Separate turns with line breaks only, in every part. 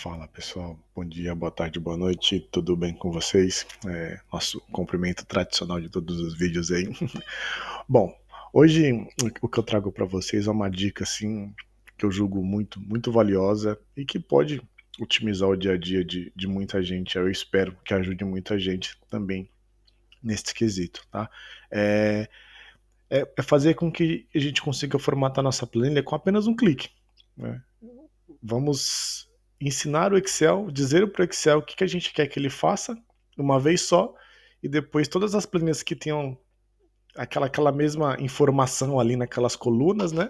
Fala pessoal, bom dia, boa tarde, boa noite, tudo bem com vocês? Nosso cumprimento tradicional de todos os vídeos aí. Bom, hoje o que eu trago para vocês é uma dica assim que eu julgo muito valiosa e que pode otimizar o dia a dia de muita gente. Eu espero que ajude muita gente também nesse quesito, tá? É, é fazer com que a gente consiga formatar nossa planilha com apenas um clique, né? Vamos ensinar o Excel, dizer para o Excel o que a gente quer que ele faça uma vez só, e depois todas as planilhas que tenham aquela mesma informação ali naquelas colunas, né?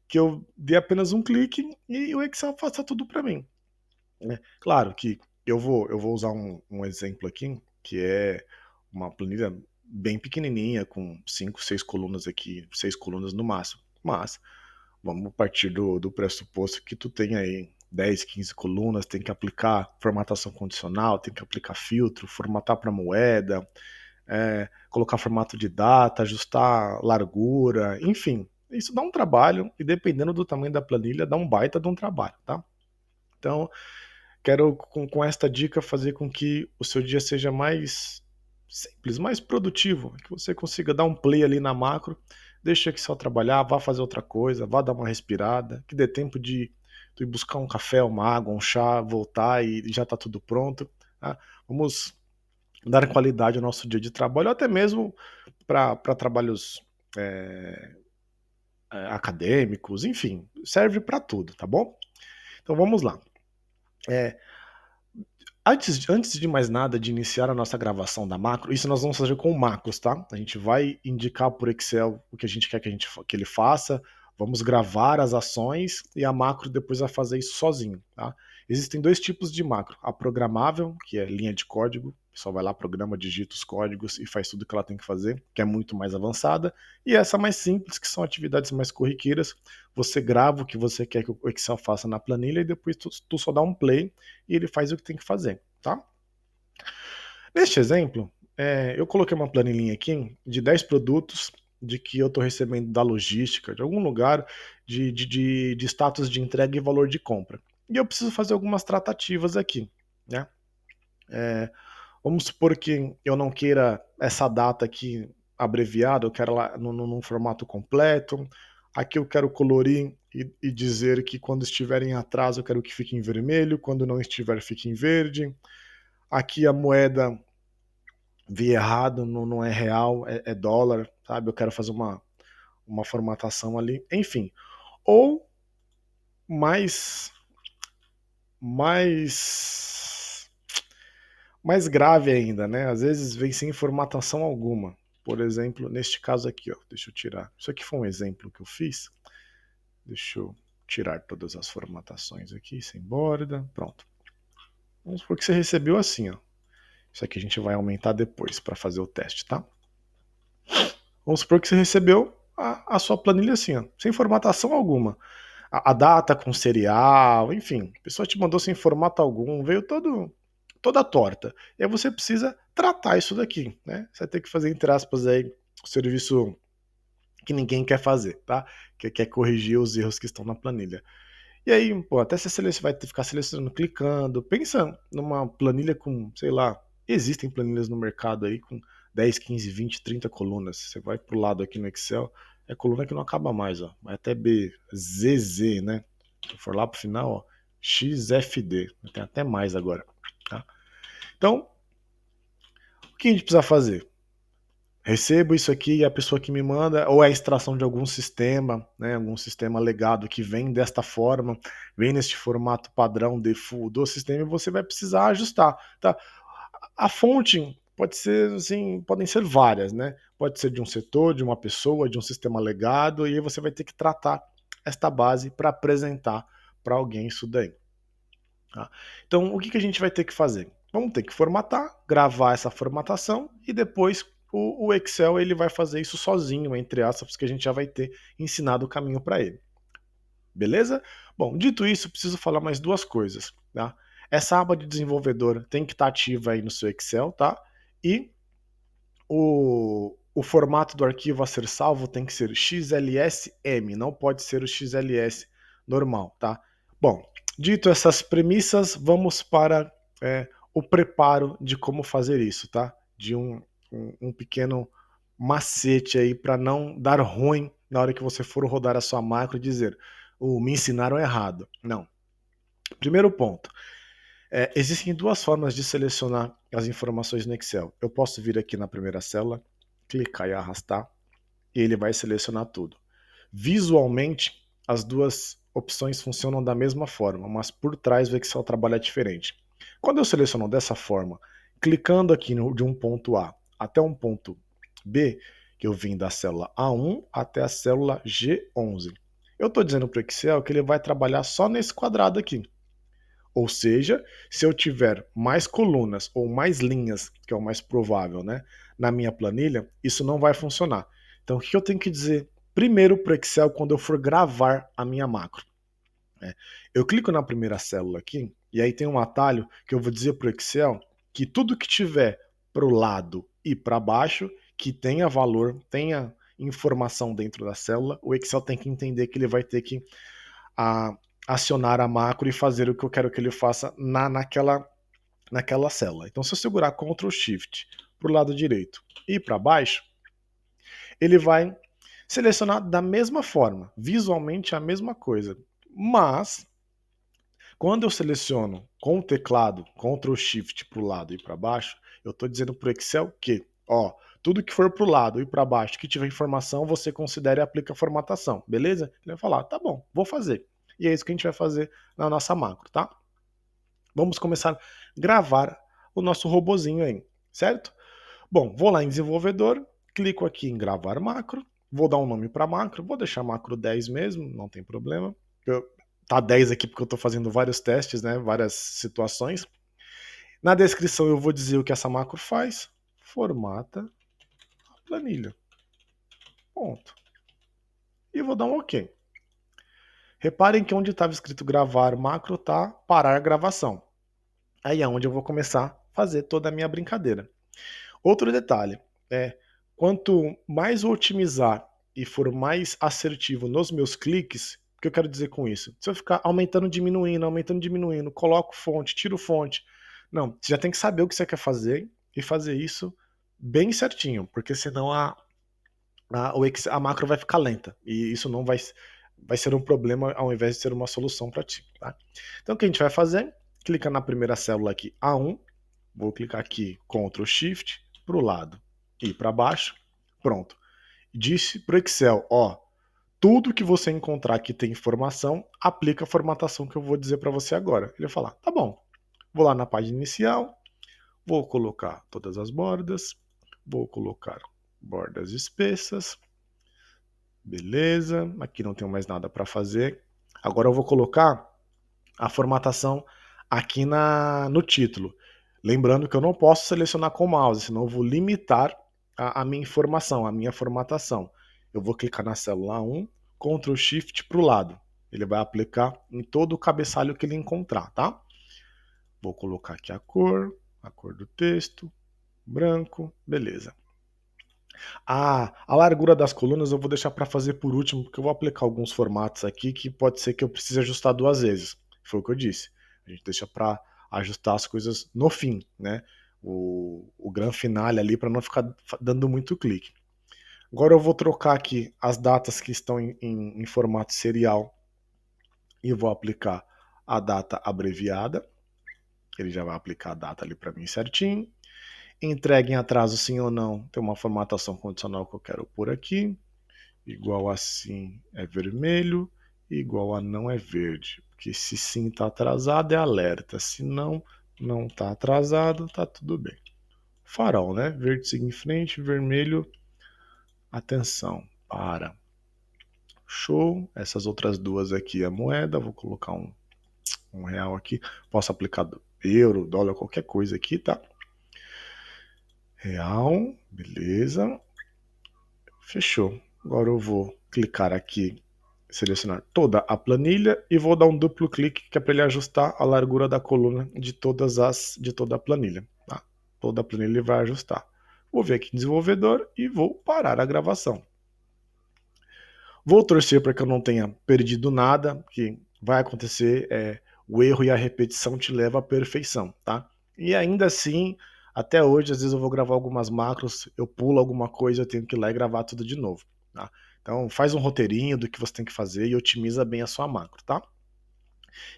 Que eu dê apenas um clique e o Excel faça tudo para mim, né? Claro que eu vou usar um exemplo aqui, que é uma planilha bem pequenininha, com 5, 6 colunas aqui, 6 colunas no máximo. Mas vamos partir do pressuposto que tu tem aí 10, 15 colunas, tem que aplicar formatação condicional, tem que aplicar filtro, formatar para moeda, colocar formato de data, ajustar largura, enfim. Isso dá um trabalho e dependendo do tamanho da planilha, dá um baita de um trabalho, tá? Então, quero com esta dica fazer com que o seu dia seja mais simples, mais produtivo, que você consiga dar um play ali na macro, deixa que só trabalhar, vá fazer outra coisa, vá dar uma respirada, que dê tempo de tu ir buscar um café, uma água, um chá, voltar e já está tudo pronto. Tá? Vamos dar qualidade ao nosso dia de trabalho, ou até mesmo para trabalhos é, acadêmicos, enfim, serve para tudo, tá bom? Então vamos lá. É, antes de mais nada, de iniciar a nossa gravação da macro, isso nós vamos fazer com macros, tá? A gente vai indicar por Excel o que a gente quer que ele faça, vamos gravar as ações e a macro depois vai fazer isso sozinho, tá? Existem dois tipos de macro. A programável, que é linha de código, só vai lá, programa, digita os códigos e faz tudo o que ela tem que fazer, que é muito mais avançada. E essa mais simples, que são atividades mais corriqueiras. Você grava o que você quer que o Excel faça na planilha e depois tu só dá um play e ele faz o que tem que fazer, tá? Neste exemplo, eu coloquei uma planilhinha aqui de 10 produtos de que eu estou recebendo da logística, de algum lugar, de status de entrega e valor de compra. E eu preciso fazer algumas tratativas aqui, né? É, vamos supor que eu não queira essa data aqui abreviada, eu quero ela num formato completo. Aqui eu quero colorir e dizer que quando estiver em atraso eu quero que fique em vermelho, quando não estiver fique em verde. Aqui a moeda vi errado, não é real, é dólar, sabe? Eu quero fazer uma formatação ali, enfim. Ou mais, mais, mais grave ainda, né? Às vezes vem sem formatação alguma. Por exemplo, neste caso aqui, ó, deixa eu tirar. Isso aqui foi um exemplo que eu fiz. Deixa eu tirar todas as formatações aqui, sem borda. Pronto. Vamos supor que você recebeu assim, ó. Isso aqui a gente vai aumentar depois para fazer o teste, tá? Vamos supor que você recebeu a sua planilha assim, ó, sem formatação alguma. A data com serial, enfim, a pessoa te mandou sem formato algum, veio toda torta. E aí você precisa tratar isso daqui, né? Você vai ter que fazer, entre aspas, aí, o serviço que ninguém quer fazer, tá? Que quer corrigir os erros que estão na planilha. E aí, pô, até você vai ter que ficar selecionando, clicando. Pensa numa planilha com, sei lá, existem planilhas no mercado aí com 10, 15, 20, 30 colunas. Você vai pro lado aqui no Excel, é coluna que não acaba mais, ó. Vai até BZZ, né? Se for lá pro final, ó, XFD. Tem até mais agora, tá? Então, o que a gente precisa fazer? Recebo isso aqui e a pessoa que me manda, ou é a extração de algum sistema, né, algum sistema legado que vem desta forma, vem neste formato padrão default do sistema e você vai precisar ajustar, tá? A fonte pode ser, assim, podem ser várias, né? Pode ser de um setor, de uma pessoa, de um sistema legado, e aí você vai ter que tratar esta base para apresentar para alguém isso daí. Tá? Então, o que a gente vai ter que fazer? Vamos ter que formatar, gravar essa formatação e depois o Excel ele vai fazer isso sozinho, entre aspas, porque a gente já vai ter ensinado o caminho para ele. Beleza? Bom, dito isso, preciso falar mais duas coisas. Tá? Essa aba de desenvolvedor tem que estar ativa aí no seu Excel, tá? E o formato do arquivo a ser salvo tem que ser XLSM, não pode ser o XLS normal, tá? Bom, Dito essas premissas, vamos para o preparo de como fazer isso, tá? De um pequeno macete aí para não dar ruim na hora que você for rodar a sua macro e dizer, me ensinaram errado. Não. Primeiro ponto. Existem duas formas de selecionar as informações no Excel. Eu posso vir aqui na primeira célula, clicar e arrastar, e ele vai selecionar tudo. Visualmente, as duas opções funcionam da mesma forma, mas por trás o Excel trabalha diferente. Quando eu seleciono dessa forma, clicando aqui de um ponto A até um ponto B, que eu vim da célula A1 até a célula G11, eu estou dizendo para o Excel que ele vai trabalhar só nesse quadrado aqui. Ou seja, se eu tiver mais colunas ou mais linhas, que é o mais provável, né, na minha planilha, isso não vai funcionar. Então, o que eu tenho que dizer primeiro para o Excel quando eu for gravar a minha macro? Eu clico na primeira célula aqui, e aí tem um atalho que eu vou dizer para o Excel que tudo que tiver para o lado e para baixo, que tenha valor, tenha informação dentro da célula, o Excel tem que entender que ele vai ter que a acionar a macro e fazer o que eu quero que ele faça naquela célula. Então, se eu segurar Ctrl Shift para o lado direito e para baixo, ele vai selecionar da mesma forma, visualmente a mesma coisa. Mas, quando eu seleciono com o teclado Ctrl Shift para o lado e para baixo, eu estou dizendo para o Excel que, tudo que for para o lado e para baixo que tiver informação, você considera e aplica a formatação, beleza? Ele vai falar, tá bom, vou fazer. E é isso que a gente vai fazer na nossa macro, tá? Vamos começar a gravar o nosso robozinho aí, certo? Bom, vou lá em desenvolvedor, clico aqui em gravar macro, vou dar um nome para macro, vou deixar macro 10 mesmo, não tem problema. Tá 10 aqui porque eu estou fazendo vários testes, né, várias situações. Na descrição eu vou dizer o que essa macro faz, formata a planilha. Ponto. E vou dar um OK. Reparem que onde estava escrito gravar macro tá parar a gravação. Aí é onde eu vou começar a fazer toda a minha brincadeira. Outro detalhe, quanto mais eu otimizar e for mais assertivo nos meus cliques, o que eu quero dizer com isso? Se eu ficar aumentando, diminuindo, coloco fonte, tiro fonte, não, você já tem que saber o que você quer fazer e fazer isso bem certinho, porque senão a macro vai ficar lenta e isso não vai ser um problema ao invés de ser uma solução para ti. Tá? Então o que a gente vai fazer? Clica na primeira célula aqui, A1, vou clicar aqui Ctrl Shift para o lado e para baixo, pronto. Disse para o Excel, tudo que você encontrar que tem informação, aplica a formatação que eu vou dizer para você agora. Ele vai falar, tá bom, vou lá na página inicial, vou colocar todas as bordas, vou colocar bordas espessas, beleza, aqui não tenho mais nada para fazer. Agora eu vou colocar a formatação aqui no título. Lembrando que eu não posso selecionar com o mouse, senão eu vou limitar a minha informação, a minha formatação. Eu vou clicar na célula 1, Ctrl Shift para o lado. Ele vai aplicar em todo o cabeçalho que ele encontrar, tá? Vou colocar aqui a cor do texto, branco, beleza. A largura das colunas eu vou deixar para fazer por último, porque eu vou aplicar alguns formatos aqui que pode ser que eu precise ajustar duas vezes. Foi o que eu disse. A gente deixa para ajustar as coisas no fim, né? O grande finale ali para não ficar dando muito clique. Agora eu vou trocar aqui as datas que estão em formato serial e vou aplicar a data abreviada. Ele já vai aplicar a data ali para mim certinho. Entregue em atraso sim ou não, tem uma formatação condicional que eu quero por aqui. Igual a sim é vermelho, igual a não é verde. Porque se sim está atrasado é alerta, se não, não está atrasado, tá tudo bem. Farol, né? Verde siga em frente, vermelho, atenção, para. Show. Essas outras duas aqui é a moeda, vou colocar um real aqui. Posso aplicar euro, dólar, qualquer coisa aqui, tá? Real, beleza. Fechou. Agora eu vou clicar aqui, selecionar toda a planilha e vou dar um duplo clique que é para ele ajustar a largura da coluna de toda a planilha. Tá? Toda a planilha ele vai ajustar. Vou vir aqui em desenvolvedor e vou parar a gravação. Vou torcer para que eu não tenha perdido nada, que vai acontecer. o erro e a repetição te levam à perfeição, tá? E ainda assim, até hoje, às vezes eu vou gravar algumas macros, eu pulo alguma coisa, eu tenho que ir lá e gravar tudo de novo, tá? Então faz um roteirinho do que você tem que fazer e otimiza bem a sua macro, tá?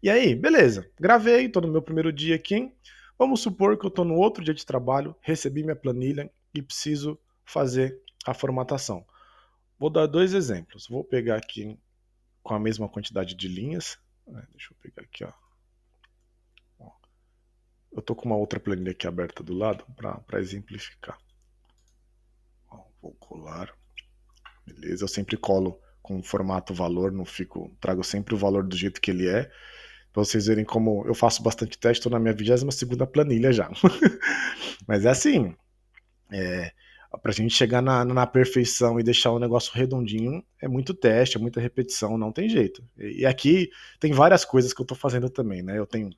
E aí, beleza, gravei, tô no meu primeiro dia aqui, vamos supor que eu tô no outro dia de trabalho, recebi minha planilha e preciso fazer a formatação. Vou dar dois exemplos, vou pegar aqui com a mesma quantidade de linhas, deixa eu pegar aqui, ó. Eu tô com uma outra planilha aqui aberta do lado para exemplificar. Ó, vou colar, beleza, eu sempre colo com formato valor, não fico, trago sempre o valor do jeito que ele é, pra vocês verem como eu faço bastante teste, tô na minha 22ª planilha já. Mas é assim, pra gente chegar na perfeição e deixar o negócio redondinho, é muito teste, é muita repetição, não tem jeito. E aqui tem várias coisas que eu tô fazendo também, né? Eu tenho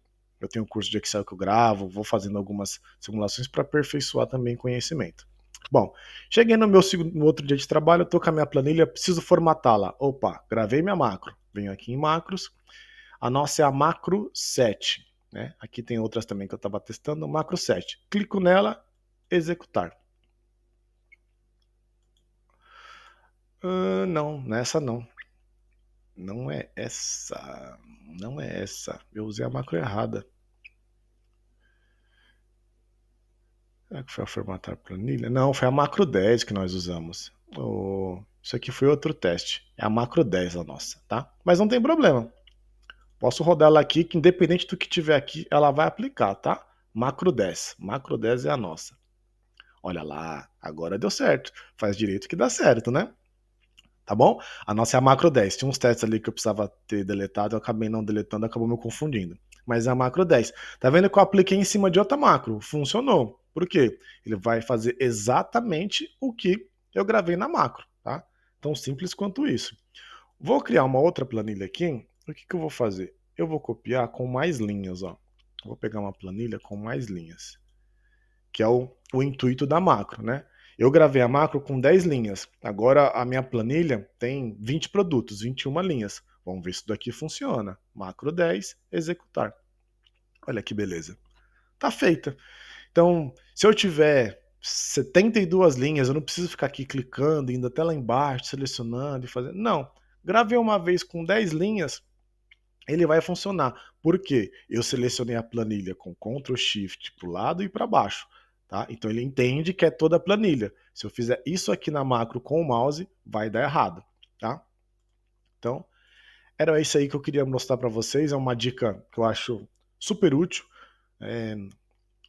um curso de Excel que eu gravo, vou fazendo algumas simulações para aperfeiçoar também conhecimento. Bom, cheguei no outro dia de trabalho, eu tô com a minha planilha, preciso formatá-la. Opa, gravei minha macro. Venho aqui em macros. A nossa é a macro 7. Né? Aqui tem outras também que eu estava testando, macro 7. Clico nela, executar. Não, nessa não. Não é essa. Não é essa. Eu usei a macro errada. Será que foi a formatar planilha? Não, foi a macro 10 que nós usamos. Isso aqui foi outro teste. É a macro 10 a nossa, tá? Mas não tem problema. Posso rodar ela aqui, que independente do que tiver aqui, ela vai aplicar, tá? Macro 10. Macro 10 é a nossa. Olha lá, agora deu certo. Faz direito que dá certo, né? Tá bom? A nossa é a macro 10. Tinha uns testes ali que eu precisava ter deletado, eu acabei não deletando, acabou me confundindo. Mas é a macro 10. Tá vendo que eu apliquei em cima de outra macro? Funcionou. Por quê? Ele vai fazer exatamente o que eu gravei na macro, tá? Tão simples quanto isso. Vou criar uma outra planilha aqui. O que eu vou fazer? Eu vou copiar com mais linhas, ó. Vou pegar uma planilha com mais linhas, que é o intuito da macro, né? Eu gravei a macro com 10 linhas. Agora a minha planilha tem 20 produtos, 21 linhas. Vamos ver se isso daqui funciona. Macro 10, executar. Olha que beleza. Tá feita. Então, se eu tiver 72 linhas, eu não preciso ficar aqui clicando, indo até lá embaixo, selecionando e fazendo. Não. Gravei uma vez com 10 linhas, ele vai funcionar. Por quê? Eu selecionei a planilha com Ctrl Shift para o lado e para baixo. Tá? Então ele entende que é toda a planilha. Se eu fizer isso aqui na macro com o mouse, vai dar errado. Tá? Então, era isso aí que eu queria mostrar para vocês. É uma dica que eu acho super útil.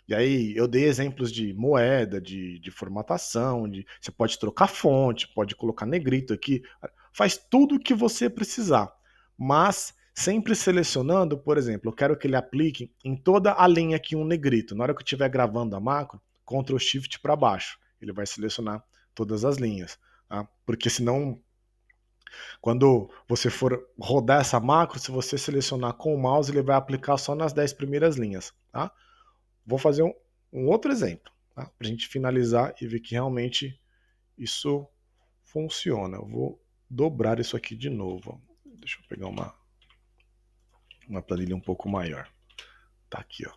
E aí eu dei exemplos de moeda, de formatação, você pode trocar fonte, pode colocar negrito aqui, faz tudo o que você precisar, mas sempre selecionando, por exemplo, eu quero que ele aplique em toda a linha aqui um negrito. Na hora que eu estiver gravando a macro, Ctrl Shift para baixo, ele vai selecionar todas as linhas, tá? Porque senão, quando você for rodar essa macro, se você selecionar com o mouse, ele vai aplicar só nas 10 primeiras linhas, tá? Vou fazer um outro exemplo, tá? Para a gente finalizar e ver que realmente isso funciona. Eu vou dobrar isso aqui de novo. Deixa eu pegar uma planilha um pouco maior. Tá aqui, ó.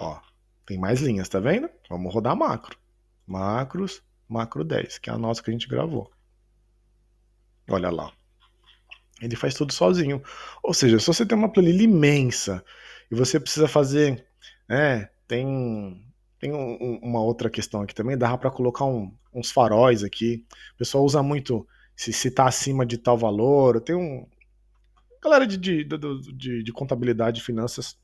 Ó, tem mais linhas, tá vendo? Vamos rodar macro. Macros, macro 10, que é a nossa que a gente gravou. Olha lá. Ele faz tudo sozinho. Ou seja, se você tem uma planilha imensa e você precisa fazer, tem uma outra questão aqui também, dá para colocar uns faróis aqui. O pessoal usa muito se tá acima de tal valor. Tem galera de contabilidade e finanças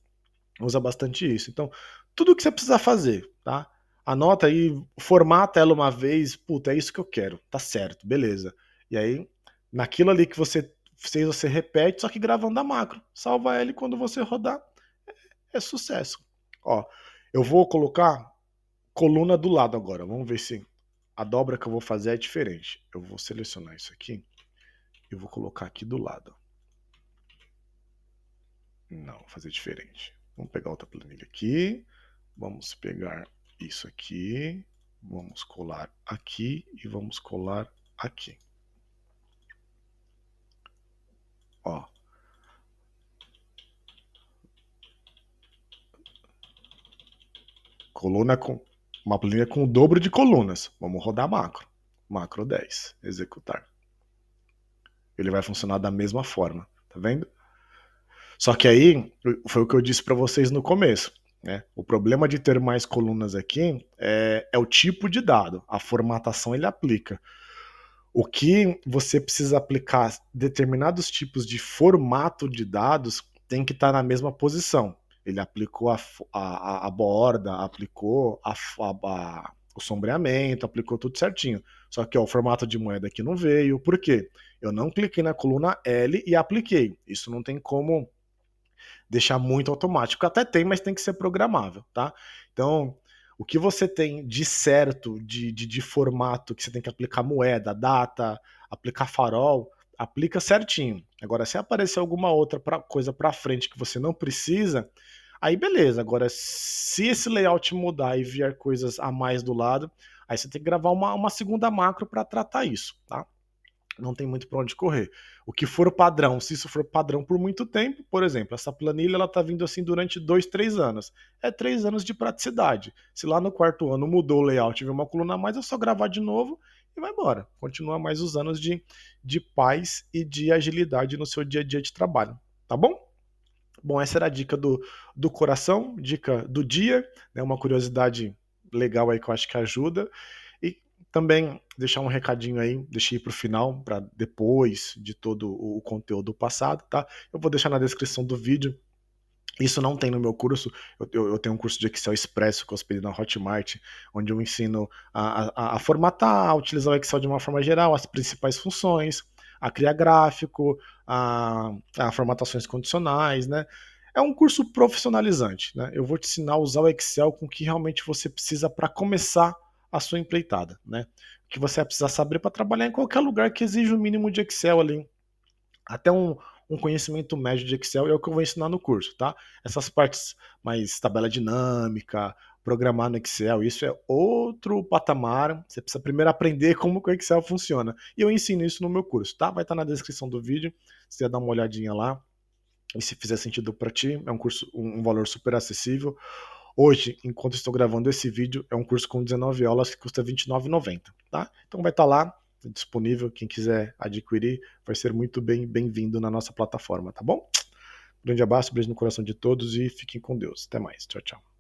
usa bastante isso. Então, tudo que você precisa fazer, tá? Anota aí, formata ela uma vez, puta, é isso que eu quero, tá certo, beleza. E aí, naquilo ali que você fez, você repete, só que gravando a macro. Salva ele quando você rodar, é sucesso. Ó, eu vou colocar coluna do lado agora. Vamos ver se a dobra que eu vou fazer é diferente. Eu vou selecionar isso aqui e vou colocar aqui do lado. Não, vou fazer diferente. Vamos pegar outra planilha aqui. Vamos pegar isso aqui. Vamos colar aqui e vamos colar aqui. Ó, Uma planilha com o dobro de colunas. Vamos rodar macro. Macro 10. Executar. Ele vai funcionar da mesma forma. Tá vendo? Só que aí, foi o que eu disse para vocês no começo. Né? O problema de ter mais colunas aqui é o tipo de dado. A formatação ele aplica. O que você precisa aplicar, determinados tipos de formato de dados tem que estar na mesma posição. Ele aplicou a borda, aplicou o sombreamento, aplicou tudo certinho. Só que ó, o formato de moeda aqui não veio. Por quê? Eu não cliquei na coluna L e apliquei. Isso não tem como deixar muito automático. Até tem, mas tem que ser programável, tá? Então, o que você tem de certo, de formato, que você tem que aplicar moeda, data, aplicar farol, aplica certinho. Agora, se aparecer alguma outra coisa para frente que você não precisa, aí beleza. Agora, se esse layout mudar e vier coisas a mais do lado, aí você tem que gravar uma segunda macro para tratar isso, tá? Não tem muito para onde correr. O que for padrão, se isso for padrão por muito tempo, por exemplo, essa planilha ela tá vindo assim durante 2, 3 anos. É 3 anos de praticidade. Se lá no quarto ano mudou o layout e viu uma coluna a mais, é só gravar de novo e vai embora. Continua mais os anos de paz e de agilidade no seu dia a dia de trabalho. Tá bom? Bom, essa era a dica do coração, dica do dia, né? Uma curiosidade legal aí que eu acho que ajuda. E também deixar um recadinho aí, deixei para o final, para depois de todo o conteúdo passado, tá? Eu vou deixar na descrição do vídeo. Isso não tem no meu curso, eu tenho um curso de Excel Expresso que eu hospedei na Hotmart, onde eu ensino a formatar, a utilizar o Excel de uma forma geral, as principais funções, a criar gráfico, a formatações condicionais, né? É um curso profissionalizante, né? Eu vou te ensinar a usar o Excel com o que realmente você precisa para começar a sua empreitada, né? O que você vai precisar saber para trabalhar em qualquer lugar que exija o mínimo de Excel ali, até um conhecimento médio de Excel é o que eu vou ensinar no curso, tá? Essas partes mais tabela dinâmica, programar no Excel, isso é outro patamar. Você precisa primeiro aprender como que o Excel funciona. E eu ensino isso no meu curso, tá? Vai estar na descrição do vídeo, você vai dar uma olhadinha lá. E se fizer sentido para ti, é um curso, um valor super acessível. Hoje, enquanto estou gravando esse vídeo, é um curso com 19 aulas que custa R$29,90, tá? Então vai estar lá, disponível, quem quiser adquirir, vai ser muito bem-vindo na nossa plataforma, tá bom? Grande abraço, beijo no coração de todos e fiquem com Deus. Até mais. Tchau, tchau.